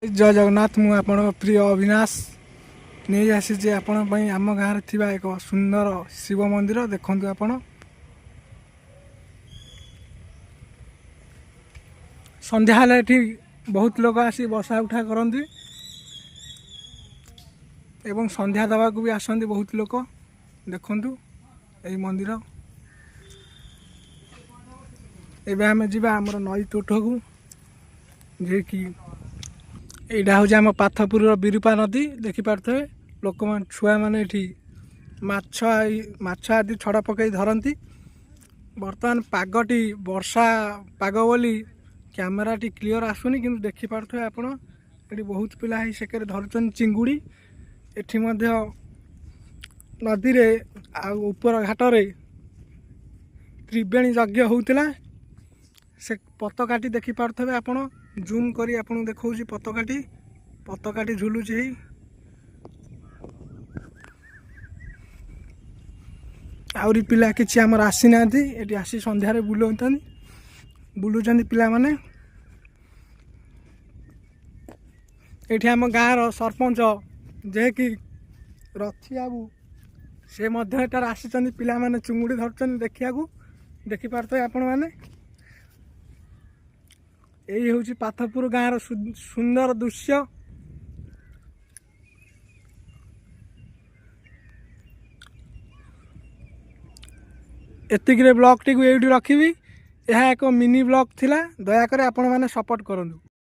जय जगन्नाथ मु आपण प्रिय अविनाश नहीं आसी आपण आम गाँव में एक सुंदर शिव मंदिर देखु आपण संध्या ये बहुत लोग आसी बसा उठा करती एवं संध्या दवा को भी आसती बहुत लोग देखु यही मंदिर एवं आम जा आमर नई तुठ को जे कि यहाँ हूँ आम पाथपुर विरूपा नदी देखिपे लोक छुआ मैंने माछ आदि छड़ पकई धरती बर्तमान पागटी वर्षा पाग बोली कैमेराटी क्लीयर आसुनी कि देखिपे आपण ये बहुत पिला सेके धरुन चिंगुड़ी एठी नदी रे ऊपर घाटरे त्रिवेणी यज्ञ होता से पताकाटी देखिपे आपण जूम करी आपन देखा पताकाटी झुलुची आउरी पिला किसी आमर आसी ना ये आसी संध्यारे बुलूचंदी पिला माने एठी आम गाँव सरपंच जे कि रथी बाबू से मध्य आसी पिला माने चुंगुड़ी धरछन देखिया देखिपे आपण माने यही हूँ पाथपुर गाँव सुंदर दृश्य एतिक ब्लॉग टी ये रखी यह एक मिनी ब्लॉग थिला दयाकर आपण मैंने सपोर्ट करूँ।